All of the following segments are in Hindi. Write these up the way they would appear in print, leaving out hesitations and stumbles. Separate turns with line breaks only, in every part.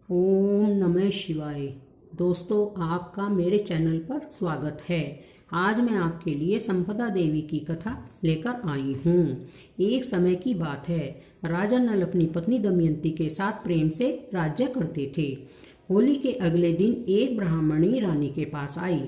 ओम नमः शिवाय। दोस्तों, आपका मेरे चैनल पर स्वागत है। आज मैं आपके लिए संपदा देवी की कथा लेकर आई हूँ। एक समय की बात है, राजा नल अपनी पत्नी दमयंती के साथ प्रेम से राज्य करते थे। होली के अगले दिन एक ब्राह्मणी रानी के पास आई।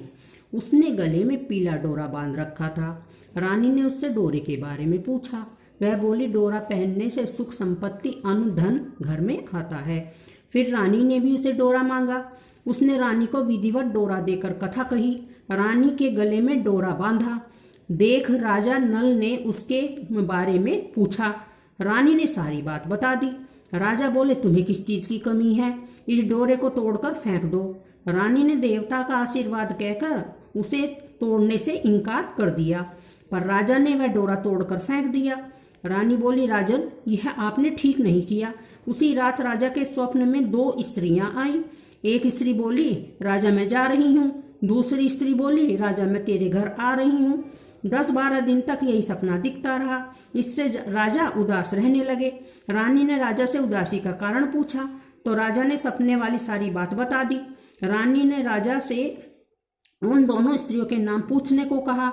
उसने गले में पीला डोरा बांध रखा था। रानी ने उससे डोरे के बारे में पूछा। वह बोली, डोरा पहनने से सुख संपत्ति अन्न धन घर में आता है। फिर रानी ने भी उसे डोरा मांगा। उसने रानी को विधिवत डोरा देकर कथा कही। रानी के गले में डोरा बांधा देख राजा नल ने उसके बारे में पूछा। रानी ने सारी बात बता दी। राजा बोले, तुम्हें किस चीज की कमी है? इस डोरे को तोड़कर फेंक दो। रानी ने देवता का आशीर्वाद कहकर उसे तोड़ने से इनकार कर दिया, पर राजा ने वह डोरा तोड़कर फेंक दिया। रानी बोली, राजन, यह आपने ठीक नहीं किया। उसी रात राजा के स्वप्न में दो स्त्रियां आई। एक स्त्री बोली, राजा मैं जा रही हूँ। दूसरी स्त्री बोली, राजा मैं तेरे घर आ रही हूँ। 10-12 दिन तक यही सपना दिखता रहा। इससे राजा उदास रहने लगे। रानी ने राजा से उदासी का कारण पूछा तो राजा ने सपने वाली सारी बात बता दी। रानी ने राजा से उन दोनों स्त्रियों के नाम पूछने को कहा।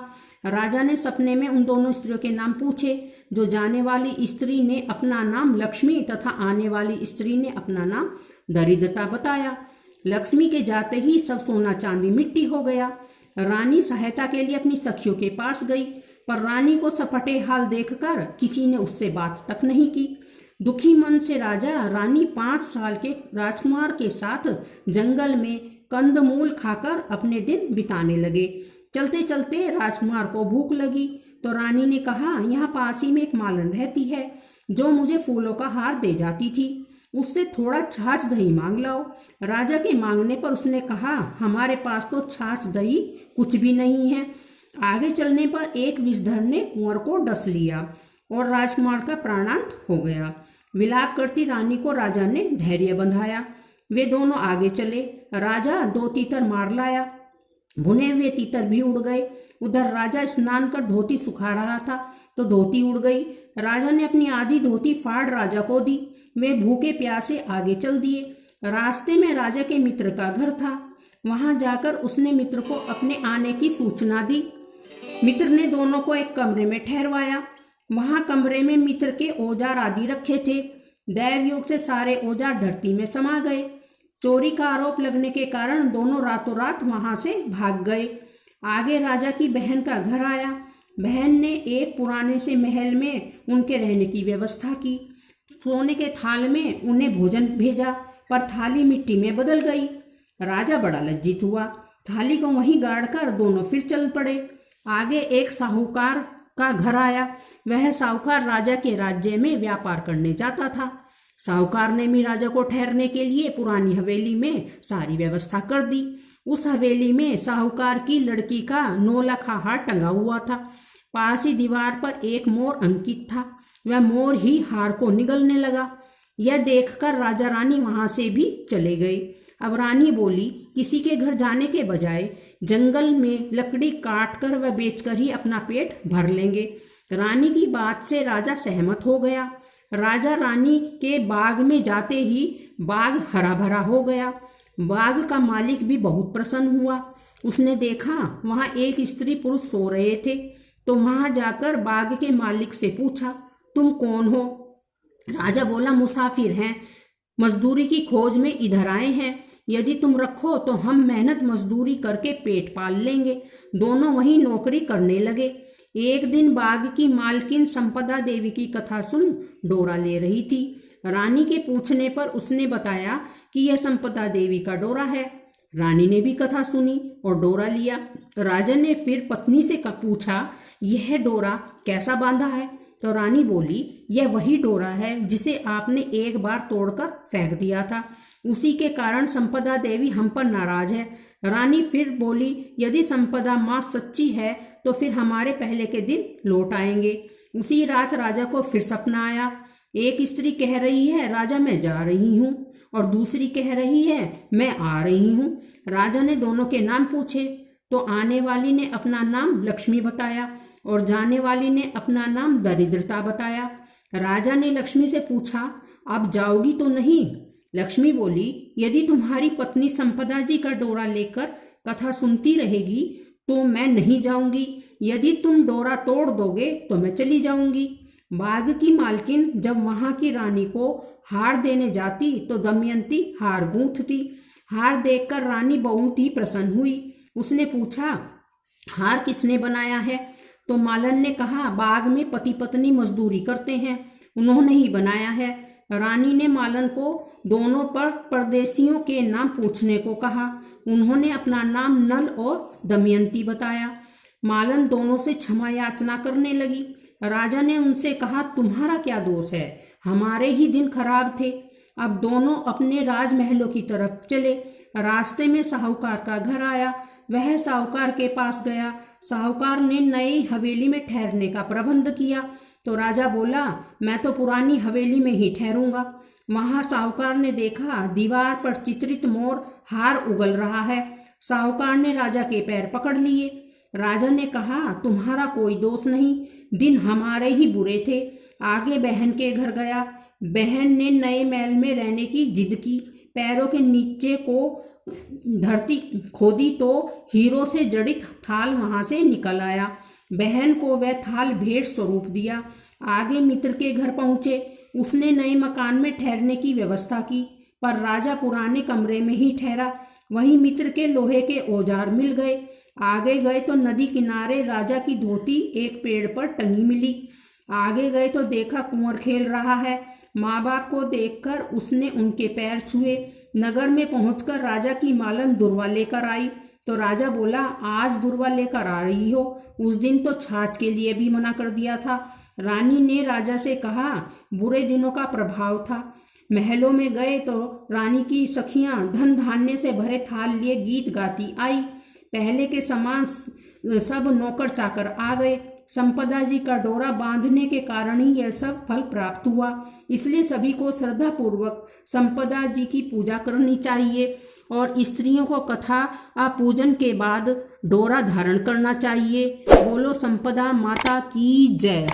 राजा ने सपने में उन दोनों स्त्रियों के नाम पूछे। जो जाने वाली स्त्री ने अपना नाम लक्ष्मी तथा आने वाली स्त्री ने अपना नाम दरिद्रता बताया। लक्ष्मी के जाते ही सब सोना चांदी मिट्टी हो गया। रानी सहायता के लिए अपनी सखियों के पास गई, पर रानी को सपटे हाल देखकर किसी ने उससे बात तक नहीं की। दुखी मन से राजा रानी 5 साल के राजकुमार के साथ जंगल में कंदमूल खाकर अपने दिन बिताने लगे। चलते चलते राजकुमार को भूख लगी तो रानी ने कहा, यहाँ पास ही में एक मालन रहती है जो मुझे फूलों का हार दे जाती थी। उससे थोड़ा छाछ दही मांग लाओ। राजा के मांगने पर उसने कहा, हमारे पास तो छाछ दही कुछ भी नहीं है। आगे चलने पर एक विषधर ने कुंवर को डस लिया और राजकुमार का प्राणांत हो गया। विलाप करती रानी को राजा ने धैर्य बंधाया। वे दोनों आगे चले। राजा 2 तीतर मार लाया। भुने हुए तीतर भी उड़ गए। उधर राजा स्नान कर धोती सुखा रहा था तो धोती उड़ गई। राजा ने अपनी आधी धोती फाड़ राजा को दी। वे भूखे प्यासे आगे चल दिए। रास्ते में राजा के मित्र का घर था। वहां जाकर उसने मित्र को अपने आने की सूचना दी। मित्र ने दोनों को एक कमरे में ठहरवाया। वहां कमरे में मित्र के औजार आदि रखे थे। दैवयोग से सारे औजार धरती में समा गए। चोरी का आरोप लगने के कारण दोनों रातों रात वहां से भाग गए। आगे राजा की बहन का घर आया। बहन ने एक पुराने से महल में उनके रहने की व्यवस्था की। सोने के थाल में उन्हें भोजन भेजा, पर थाली मिट्टी में बदल गई। राजा बड़ा लज्जित हुआ। थाली को वहीं गाड़कर दोनों फिर चल पड़े। आगे एक साहूकार का घर आया। वह साहूकार राजा के राज्य में व्यापार करने जाता था। साहूकार ने भी राजा को ठहरने के लिए पुरानी हवेली में सारी व्यवस्था कर दी। उस हवेली में साहूकार की लड़की का 9 लाख हार टंगा हुआ था। पास ही दीवार पर एक मोर अंकित था। वह मोर ही हार को निगलने लगा। यह देखकर राजा रानी वहां से भी चले गए। अब रानी बोली, किसी के घर जाने के बजाय जंगल में लकड़ी काट कर व बेचकर ही अपना पेट भर लेंगे। रानी की बात से राजा सहमत हो गया। राजा रानी के बाग में जाते ही बाग हरा भरा हो गया। बाग का मालिक भी बहुत प्रसन्न हुआ। उसने देखा वहां एक स्त्री पुरुष सो रहे थे तो वहां जाकर बाग के मालिक से पूछा, तुम कौन हो? राजा बोला, मुसाफिर हैं, मजदूरी की खोज में इधर आए हैं। यदि तुम रखो तो हम मेहनत मजदूरी करके पेट पाल लेंगे। दोनों वहीं नौकरी करने लगे। एक दिन बाग की मालकिन संपदा देवी की कथा सुन डोरा ले रही थी। रानी के पूछने पर उसने बताया कि यह संपदा देवी का डोरा है। रानी ने भी कथा सुनी और डोरा लिया। राजा ने फिर पत्नी से पूछा, यह डोरा कैसा बांधा है? तो रानी बोली, यह वही डोरा है जिसे आपने एक बार तोड़कर फेंक दिया था। उसी के कारण संपदा देवी हम पर नाराज है। रानी फिर बोली, यदि संपदा माँ सच्ची है तो फिर हमारे पहले के दिन लौट आएंगे। उसी रात राजा को फिर सपना आया। एक स्त्री कह रही है, राजा मैं जा रही हूँ, और दूसरी कह रही है, मैं आ रही हूँ। राजा ने दोनों के नाम पूछे तो आने वाली ने अपना नाम लक्ष्मी बताया और जाने वाली ने अपना नाम दरिद्रता बताया। राजा ने लक्ष्मी से पूछा, आप जाओगी तो नहीं? लक्ष्मी बोली, यदि तुम्हारी पत्नी संपदा जी का डोरा लेकर कथा सुनती रहेगी तो मैं नहीं जाऊंगी। यदि तुम डोरा तोड़ दोगे तो मैं चली जाऊंगी। बाग की मालकिन जब वहां की रानी को हार देने जाती तो दमयंती हार गूंथती। हार देखकर रानी बहुत ही प्रसन्न हुई। उसने पूछा, हार किसने बनाया है? तो मालन ने कहा, बाग में पति पत्नी मजदूरी करते हैं, उन्होंने ही बनाया है। रानी ने मालन को दोनों पर परदेशियों के नाम पूछने को कहा। उन्होंने अपना नाम नल और दमयंती बताया। मालन दोनों से क्षमा याचना करने लगी। राजा ने उनसे कहा, तुम्हारा क्या दोष है? हमारे ही दिन खराब थे। अब दोनों अपने राजमहलों की तरफ चले। रास्ते में साहूकार का घर आया। वह साहूकार के पास गया। साहूकार ने नई हवेली में ठहरने का प्रबंध किया। तो राजा बोला, मैं तो पुरानी हवेली में ही ठहरूंगा। वहां साहूकार ने देखा, दीवार पर चित्रित मोर हार उगल रहा है। साहूकार ने राजा के पैर पकड़ लिए। राजा ने कहा, तुम्हारा कोई दोष नहीं, दिन हमारे ही बुरे थे। आगे बहन के घर गया। बहन ने नए महल में रहने की जिद की। पैरों के नीचे को धरती खोदी तो हीरो से जड़ित थाल वहां से निकल आया। बहन को वह थाल भेंट स्वरूप दिया। आगे मित्र के घर पहुंचे। उसने नए मकान में ठहरने की व्यवस्था की, पर राजा पुराने कमरे में ही ठहरा। वहीं मित्र के लोहे के औजार मिल गए। आगे गए तो नदी किनारे राजा की धोती एक पेड़ पर टंगी मिली। आगे गए तो देखा कुंवर खेल रहा है। माँ बाप को देखकर उसने उनके पैर छुए। नगर में पहुंचकर राजा की मालन दुर्वा लेकर आई। तो राजा बोला, आज दुर्वा लेकर आ रही हो? उस दिन तो छाछ के लिए भी मना कर दिया था। रानी ने राजा से कहा, बुरे दिनों का प्रभाव था। महलों में गए तो रानी की सखियां धन धान्य से भरे थाल लिए गीत गाती आई। पहले के समान सब नौकर चाकर आ गए। संपदा जी का डोरा बांधने के कारण ही यह सब फल प्राप्त हुआ। इसलिए सभी को श्रद्धा पूर्वक संपदा जी की पूजा करनी चाहिए और स्त्रियों को कथा पूजन के बाद डोरा धारण करना चाहिए। बोलो संपदा माता की जय।